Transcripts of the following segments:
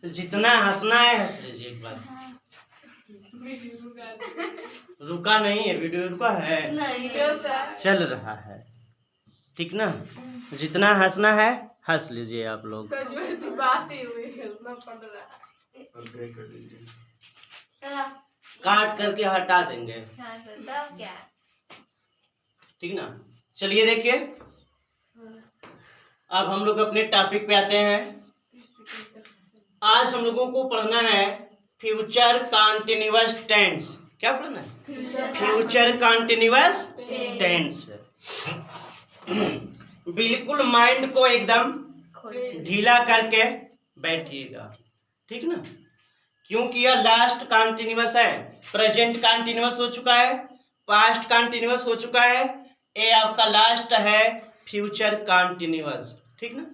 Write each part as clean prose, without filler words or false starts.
जितना हंसना है हंस लीजिए एक बार। रुका नहीं है, वीडियो रुका है, चल रहा है, ठीक ना। जितना हंसना है हंस लीजिए आप लोग। काट करके हटा देंगे, ठीक ना। चलिए देखिए, अब हम लोग अपने टॉपिक पे आते हैं। आज हम लोगों को पढ़ना है फ्यूचर कॉन्टिन्यूअस टेंस। क्या पढ़ना है? Future continuous tense. बिल्कुल माइंड को एकदम ढीला करके बैठिएगा, ठीक ना, क्योंकि यह लास्ट कॉन्टिन्यूअस है। प्रेजेंट कॉन्टिन्यूअस हो चुका है, पास्ट कॉन्टिन्यूअस हो चुका है, ये आपका लास्ट है फ्यूचर कॉन्टिन्यूअस, ठीक ना।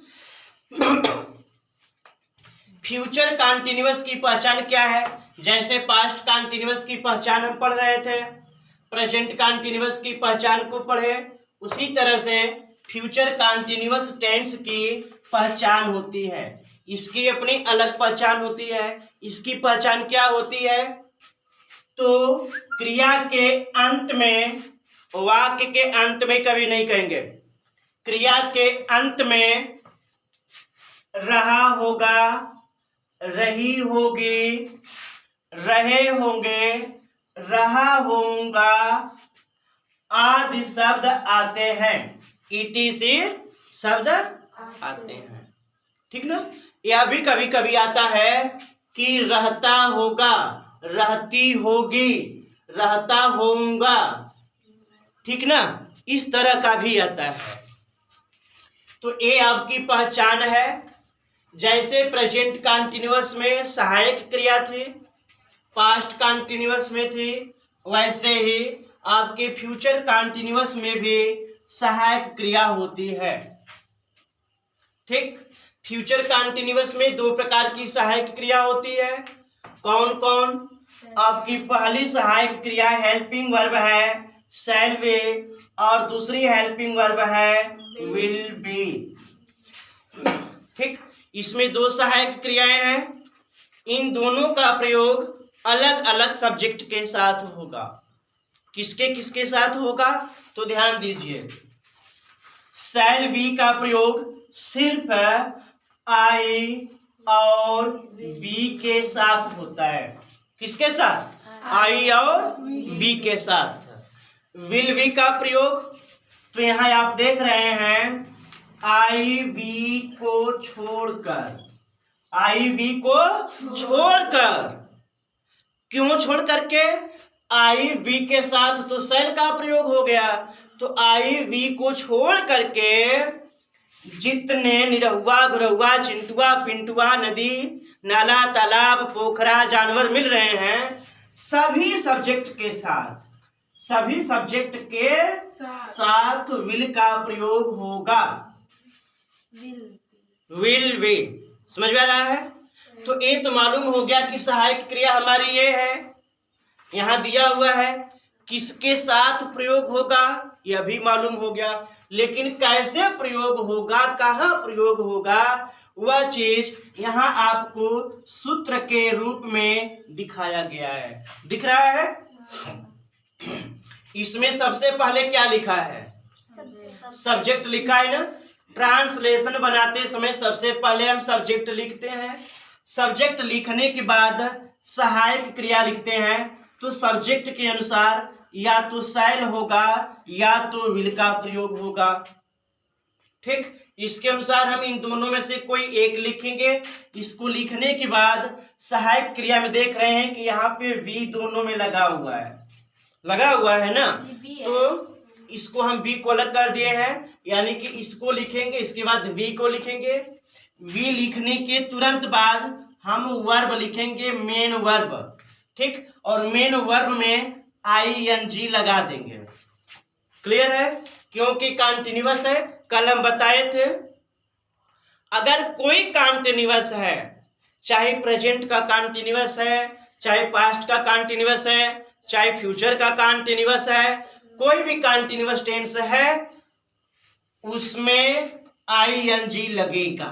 फ्यूचर कॉन्टिन्यूअस की पहचान क्या है? जैसे पास्ट कॉन्टिन्यूअस की पहचान हम पढ़ रहे थे, प्रेजेंट कॉन्टिन्यूअस की पहचान को पढ़े, उसी तरह से फ्यूचर कॉन्टिन्यूअस टेंस की पहचान होती है। इसकी अपनी अलग पहचान होती है। इसकी पहचान क्या होती है? तो क्रिया के अंत में, वाक्य के अंत में कभी नहीं कहेंगे, क्रिया के अंत में रहा होगा, रही होगी, रहे होंगे, रहा होगा आदि शब्द आते हैं, ईटीसी शब्द आते हैं, ठीक ना। यह भी कभी कभी आता है कि रहता होगा, रहती होगी, रहता होगा, ठीक ना, इस तरह का भी आता है। तो ये आपकी पहचान है। जैसे प्रेजेंट कॉन्टिन्यूअस में सहायक क्रिया थी, पास्ट कॉन्टिन्यूअस में थी, वैसे ही आपके फ्यूचर कॉन्टिन्यूअस में भी सहायक क्रिया होती है, ठीक। फ्यूचर कॉन्टिन्यूअस में दो प्रकार की सहायक क्रिया होती है। कौन कौन? आपकी पहली सहायक क्रिया हेल्पिंग वर्ब है, शैल बी, और दूसरी हेल्पिंग वर्ब है विल बी, ठीक। इसमें दो सहायक क्रियाएं हैं। इन दोनों का प्रयोग अलग अलग सब्जेक्ट के साथ होगा। किसके किसके साथ होगा? तो ध्यान दीजिए, शैल बी का प्रयोग सिर्फ आई और बी के साथ होता है। किसके साथ? आई और बी के साथ। विल बी का प्रयोग, तो यहां आप देख रहे हैं आई बी को छोड़कर, आई बी को छोड़कर, क्यों छोड़ करके? आई बी के साथ तो शैल का प्रयोग हो गया, तो आई बी को छोड़ करके जितने निरहुआ, गुरहुआ, चिंटुआ, पिंटुआ, नदी, नाला, तालाब, पोखरा, जानवर मिल रहे हैं, सभी सब्जेक्ट के साथ, सभी सब्जेक्ट के साथ विल का प्रयोग होगा। विल बी, समझ में आ रहा है? तो ये तो मालूम हो गया कि सहायक क्रिया हमारी ये है, यहां दिया हुआ है। किसके साथ प्रयोग होगा यह भी मालूम हो गया, लेकिन कैसे प्रयोग होगा, कहाँ प्रयोग होगा, वह चीज यहां आपको सूत्र के रूप में दिखाया गया है। दिख रहा है? इसमें सबसे पहले क्या लिखा है? सब्जेक्ट लिखा है ना। ट्रांसलेशन बनाते समय सबसे पहले हम सब्जेक्ट लिखते हैं। सब्जेक्ट लिखने के बाद सहायक क्रिया लिखते हैं। तो सब्जेक्ट के अनुसार या तो शैल होगा या तो विल का प्रयोग होगा, ठीक। इसके अनुसार हम इन दोनों में से कोई एक लिखेंगे। इसको लिखने के बाद सहायक क्रिया में देख रहे हैं कि यहाँ पे वी दोनों में लगा हुआ है, लगा हुआ है ना, तो इसको हम वी को अलग कर दिए हैं, यानी कि इसको लिखेंगे, इसके बाद वी को लिखेंगे। वी लिखने के तुरंत बाद हम वर्ब लिखेंगे, मेन वर्ब, ठीक, और मेन वर्ब में ING लगा देंगे। क्लियर है? क्योंकि कॉन्टिन्यूअस है। कल हम बताए थे अगर कोई कॉन्टिन्यूअस है, चाहे प्रेजेंट का कॉन्टिन्यूअस है, चाहे पास्ट का कॉन्टिन्यूअस है, चाहे फ्यूचर का कॉन्टिन्यूअस है, कोई भी कॉन्टिन्यूअस टेंस है उसमें ING लगेगा,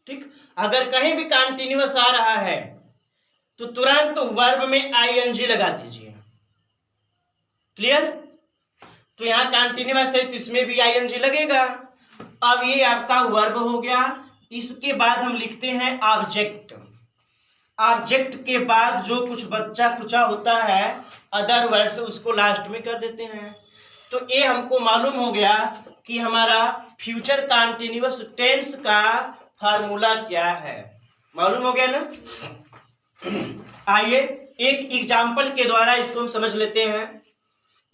ठीक। अगर कहीं भी कंटिन्यूअस आ रहा है तो तुरंत वर्ब में आईएनजी लगा दीजिए। क्लियर? तो यहाँ कंटिन्यूअस है तो इसमें भी आईएनजी लगेगा। अब ये आपका वर्ब हो गया। इसके बाद हम लिखते हैं ऑब्जेक्ट। ऑब्जेक्ट के बाद जो कुछ बच्चा कुचा होता है अदर वर्ड से उसको लास्ट में कर देते हैं। तो ये हमको मालूम हो गया कि हमारा फ्यूचर कंटिन्यूअस टेंस का फार्मूला क्या है। मालूम हो गया ना? आइए एक एग्जाम्पल के द्वारा इसको हम समझ लेते हैं।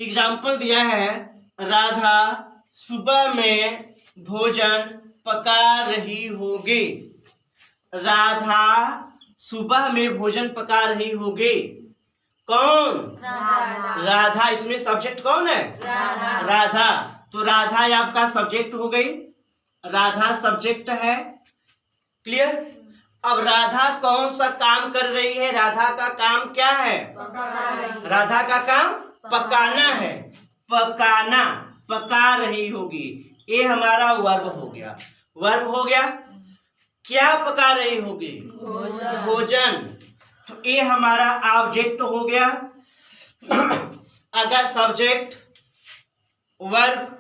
एग्जाम्पल दिया है, राधा सुबह में भोजन पका रही होगी। राधा सुबह में भोजन पका रही होगी। कौन? राधा। इसमें सब्जेक्ट कौन है? राधा। तो राधा ये आपका सब्जेक्ट हो गई। राधा सब्जेक्ट है। क्लियर? अब राधा कौन सा काम कर रही है? राधा का काम क्या है? राधा का काम पकाना है। पकाना, पका रही होगी, ये हमारा वर्ब हो गया। वर्ब हो गया। क्या पका रही होगी? भोजन। तो ये हमारा ऑब्जेक्ट हो गया। अगर सब्जेक्ट वर्ब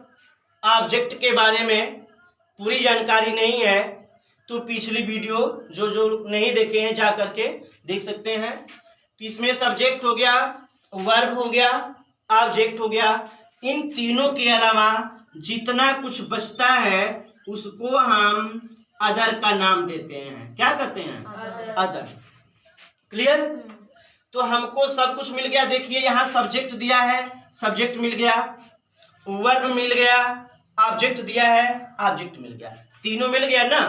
ऑब्जेक्ट के बारे में पूरी जानकारी नहीं है तो पिछली वीडियो जो नहीं देखे हैं जा करके देख सकते हैं। तो इसमें सब्जेक्ट हो गया, वर्ब हो गया, ऑब्जेक्ट हो गया। इन तीनों के अलावा जितना कुछ बचता है उसको हम अदर का नाम देते हैं। क्या कहते हैं? अदर। क्लियर? तो हमको सब कुछ मिल गया। देखिए यहाँ सब्जेक्ट दिया है, सब्जेक्ट मिल गया, वर्ब मिल गया, ऑब्जेक्ट दिया है, ऑब्जेक्ट मिल गया, तीनों मिल गया ना।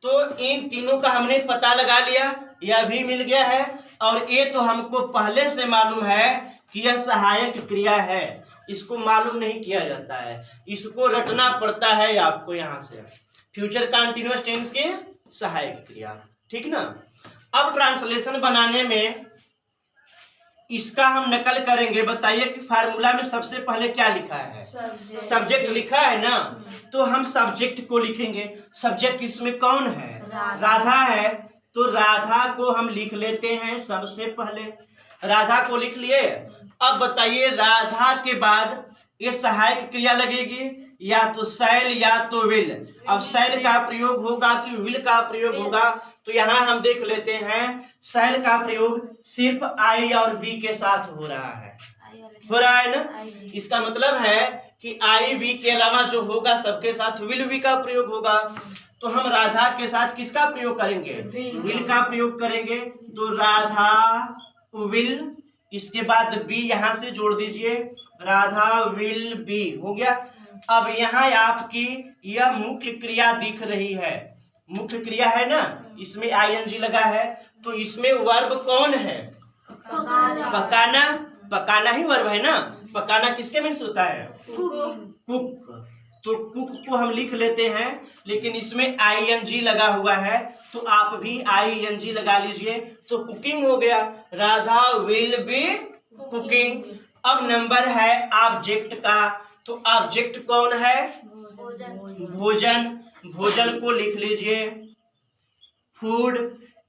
तो इन तीनों का हमने पता लगा लिया, यह भी मिल गया है। और ये तो हमको पहले से मालूम है कि यह सहायक क्रिया है, इसको मालूम नहीं किया जाता है, इसको रटना पड़ता है आपको। यहाँ से फ्यूचर कंटिन्यूअस टेंस के सहायक क्रिया। ठीक ना? अब ट्रांसलेशन बनाने में इसका हम नकल करेंगे। बताइए कि फार्मूला में सबसे पहले क्या लिखा है? सब्जेक्ट लिखा है ना, तो हम सब्जेक्ट को लिखेंगे। सब्जेक्ट इसमें कौन है? राधा है। तो राधा को हम लिख लेते हैं सबसे पहले। राधा को लिख लिए। अब बताइए राधा के बाद ये सहायक क्रिया लगेगी, या तो शैल या तो विल। अब शैल का प्रयोग होगा कि विल का प्रयोग होगा? तो यहाँ हम देख लेते हैं शैल का प्रयोग सिर्फ आई और वी के साथ हो रहा है। हो रहा है ना? इसका मतलब है कि आई वी के अलावा जो होगा सबके साथ विल वी का प्रयोग होगा। तो हम राधा के साथ किसका प्रयोग करेंगे? विल का प्रयोग करेंगे। तो राधा विल, इसके बाद बी यहाँ से जोड़ दीजिए, राधा विल बी हो गया। अब यहाँ आपकी यह मुख्य क्रिया दिख रही है। मुख्य क्रिया है ना, इसमें आईएनजी लगा है। तो इसमें वर्ब कौन है? पकाना। पकाना ही वर्ब है ना। पकाना किसके मीन्स होता है? कुक। तो कुक को हम लिख लेते हैं, लेकिन इसमें आईएनजी लगा हुआ है तो आप भी आईएनजी लगा लीजिए। तो कुकिंग हो गया। Radha will be cooking. अब नंबर है ऑब्जेक्ट का। तो ऑब्जेक्ट कौन है? भोजन। भोजन को लिख लीजिए, फूड।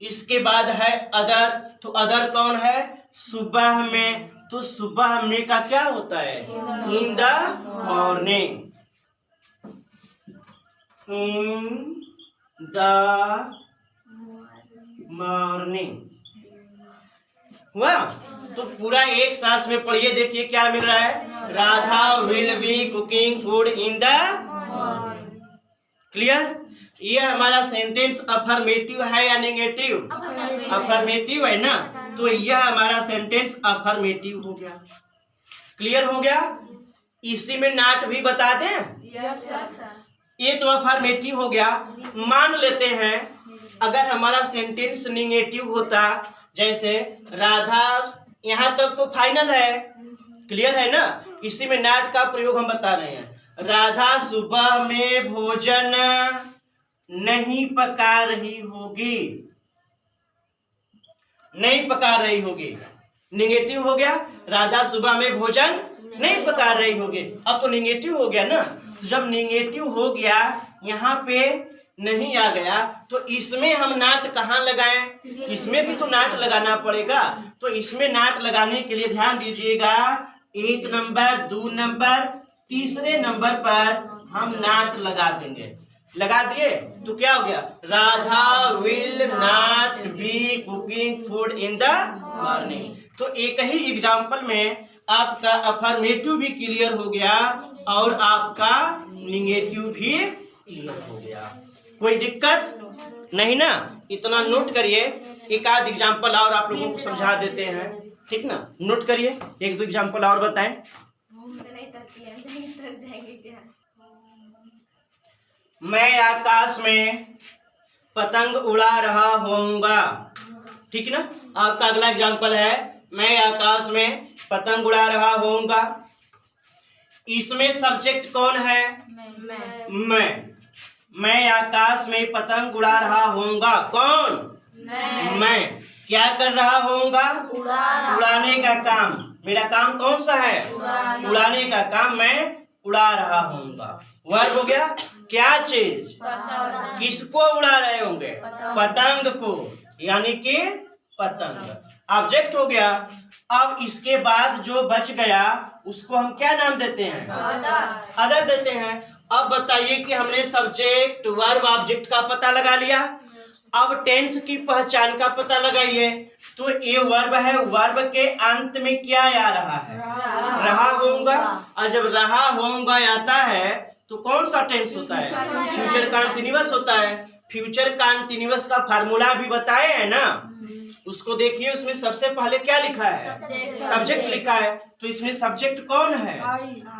इसके बाद है अदर। तो अदर कौन है? सुबह में। तो सुबह में का क्या होता है? In the morning. In the morning हुआ। तो पूरा एक सांस में पढ़िए, देखिए क्या मिल रहा है? Radha will be cooking food in the. Clear? ये हमारा सेंटेंस अफर्मेटिव है या नेगेटिव? अफर्मेटिव है ना। तो यह हमारा सेंटेंस अफर्मेटिव हो गया। क्लियर हो गया? इसी में नाट भी बता दें। ये तो अफर्मेटिव हो गया। मान लेते हैं अगर हमारा सेंटेंस नेगेटिव होता, जैसे राधा, यहाँ तक तो फाइनल है। क्लियर है ना? इसी में नाट का प्रयोग हम बता रहे हैं। राधा सुबह में भोजन नहीं पका रही होगी। नहीं पका रही होगी, निगेटिव हो गया। राधा सुबह में भोजन नहीं पका रही होगी। अब तो निगेटिव हो गया ना। तो जब निगेटिव हो गया, यहाँ पे नहीं आ गया तो इसमें हम नाट कहाँ लगाएं? इसमें भी तो नाट लगाना पड़ेगा। तो इसमें नाट लगाने के लिए ध्यान दीजिएगा, 1 नंबर 2 नंबर तीसरे नंबर पर हम नाट लगा देंगे। लगा दिए तो क्या हो गया? Radha will not be cooking food in the morning. तो एक ही एग्जाम्पल में आपका अफर्मेटिव भी क्लियर हो गया और आपका निगेटिव भी क्लियर हो गया। कोई दिक्कत नहीं ना? इतना नोट करिए। एक आध एग्जाम्पल और आप लोगों को समझा देते हैं, ठीक ना? नोट करिए, 1-2 एग्जाम्पल और बताएं। मैं आकाश में पतंग उड़ा रहा होऊंगा, ठीक ना? आपका अगला एग्जाम्पल है, मैं आकाश में पतंग उड़ा रहा होऊंगा। इसमें सब्जेक्ट कौन है? मैं आकाश में पतंग उड़ा रहा होऊंगा। कौन? मैं क्या कर रहा होऊंगा? उड़ाने का काम। मेरा काम कौन सा है? उड़ाने का काम मैं उड़ा रहा होऊंगा। वर्ब हो गया। क्या चीज? किसको उड़ा रहे होंगे? पतंग को, यानी कि पतंग। ऑब्जेक्ट हो गया। अब इसके बाद जो बच गया उसको हम क्या नाम देते हैं? अदर देते हैं। अब बताइए कि हमने सब्जेक्ट वर्ब ऑब्जेक्ट का पता लगा लिया। अब टेंस की पहचान का पता लगाइए। तो ये वर्ब है, वर्ब के अंत में क्या आ रहा है? रहा होऊंगा। और जब रहा होऊंगा आता है तो कौन सा टेंस होता है? फ्यूचर कंटीन्यूअस होता है। फ्यूचर कंटीन्यूअस का फार्मूला भी बताए है ना, उसको देखिए। उसमें सबसे पहले क्या लिखा है? सब्जेक्ट लिखा है। तो इसमें सब्जेक्ट कौन है?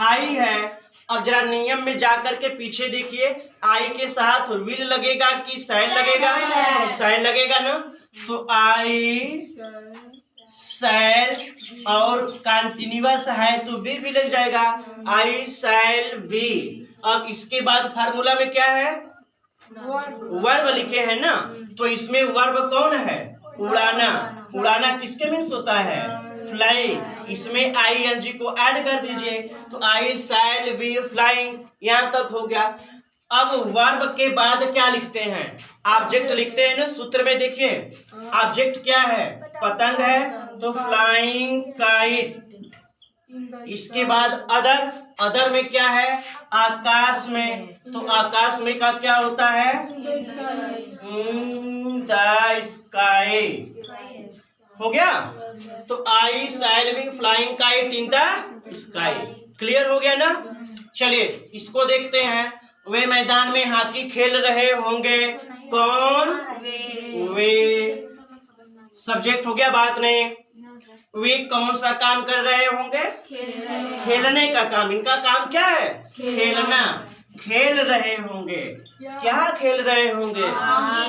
आई है। अब जरा नियम में जाकर के पीछे देखिए, आई के साथ विल लगेगा कि शैल लगेगा? शैल लगेगा ना। तो आई शैल और कंटीन्यूअस है तो भी लग जाएगा, आई शैल बी। अब इसके बाद फार्मूला में क्या है? वर्ब लिखे हैं ना। तो इसमें वर्ब कौन है? उड़ाना। उड़ाना किसके मीन्स होता है? फ्लाई। इसमें ING को ऐड कर दीजिए तो आई शैल बी फ्लाइंग। यहाँ तक हो गया। अब वर्ब के बाद क्या लिखते हैं? ऑब्जेक्ट लिखते हैं ना। सूत्र में देखिए, ऑब्जेक्ट क्या है? पतंग है तो फ्लाइंग काइट। इसके बाद अदर, अदर में क्या है? आकाश में। तो आकाश में का क्या होता है? The sky. हो गया। तो I shall be flying kite in the sky. Clear हो गया ना? चलिए इसको देखते हैं। वे मैदान में हॉकी खेल रहे होंगे। कौन? वे। सब्जेक्ट हो गया, बात नहीं। वे कौन सा काम कर रहे होंगे? खेलने का काम। इनका काम क्या है? खेलना। खेल रहे होंगे। क्या खेल रहे होंगे?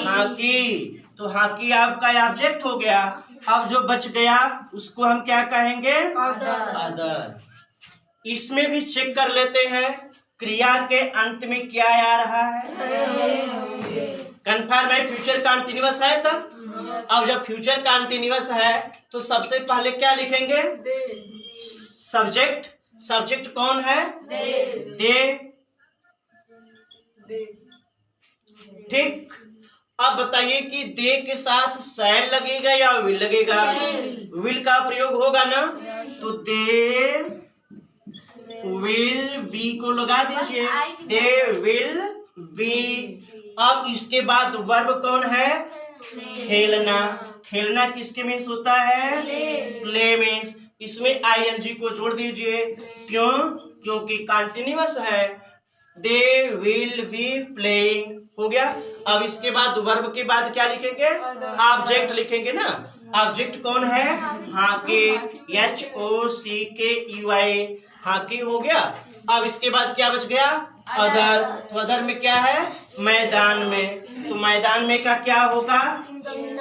हॉकी। तो हॉकी आपका ऑब्जेक्ट हो गया। अब जो बच गया उसको हम क्या कहेंगे? अदर। इसमें भी चेक कर लेते हैं क्रिया के अंत में क्या आ रहा है? कन्फर्म है फ्यूचर कंटीन्यूअस है। तब अब जब फ्यूचर कंटीन्यूअस है तो सबसे पहले क्या लिखेंगे? सब्जेक्ट। सब्जेक्ट कौन है? दे। ठीक। अब बताइए कि दे के साथ शैल लगेगा या विल लगेगा? विल का प्रयोग होगा ना। तो दे विल बी को लगा दीजिए, दे विल बी। अब इसके बाद वर्ब कौन है? खेलना। खेलना किसके मीन्स होता है? Play means. इसमें ING को जोड़ दीजिए। क्यों? क्योंकि कंटीन्यूअस है। They will be playing. हो गया। अब इसके बाद वर्ब के बाद क्या लिखेंगे? ऑब्जेक्ट लिखेंगे ना। ऑब्जेक्ट कौन है? हॉकी। HOCKEY। हॉकी हो गया। अब इसके बाद क्या बच गया? अदर। तो अदर में क्या है? मैदान में। तो मैदान में का क्या होगा? इन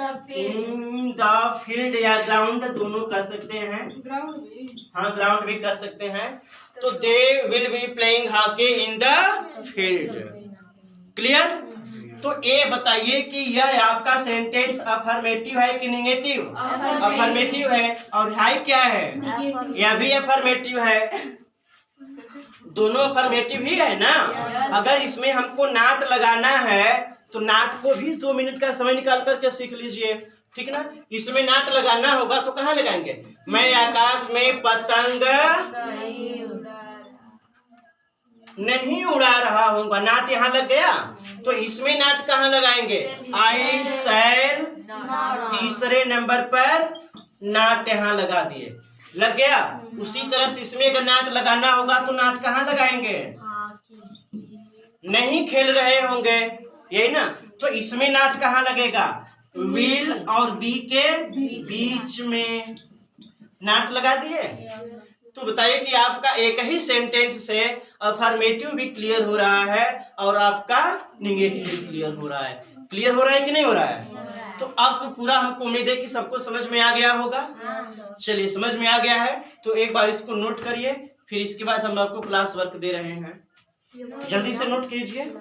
द फील्ड या ग्राउंड, दोनों कर सकते हैं। हाँ, ग्राउंड भी कर सकते हैं। तो they will be playing hockey in the field. Clear? तो ये बताइए कि यह आपका सेंटेंस अफर्मेटिव है कि निगेटिव? अफर्मेटिव है। और हाई क्या है? यह भी अफर्मेटिव है। दोनों अफर्मेटिव ही है ना। अगर इसमें हमको नाट लगाना है तो नाट को भी 2 मिनट का समय निकाल करके सीख लीजिए, ठीक ना। इसमें नाट लगाना होगा तो कहाँ लगाएंगे, मैं आकाश में पतंग नहीं उड़ा रहा हूँ, नाट यहाँ लग गया। तो इसमें नाट कहाँ लगाएंगे, आई शैल, तीसरे नंबर पर नाट यहाँ लगा दिए, लग गया। उसी तरह से इसमें अगर नाट लगाना होगा तो नाट कहाँ लगाएंगे, नहीं खेल रहे होंगे, यही ना। तो इसमें नाट कहाँ लगेगा, विल और बी के बीच में नाट लगा दिए। तो बताइए कि आपका एक ही सेंटेंस से अफर्मेटिव भी क्लियर हो रहा है और आपका निगेटिव भी क्लियर हो रहा है। क्लियर हो रहा है कि नहीं हो रहा है? तो अब तो पूरा हमको उम्मीद है कि सबको समझ में आ गया होगा। चलिए, समझ में आ गया है तो एक बार इसको नोट करिए, फिर इसके बाद हम आपको क्लास वर्क दे रहे हैं, जल्दी से नोट कीजिए।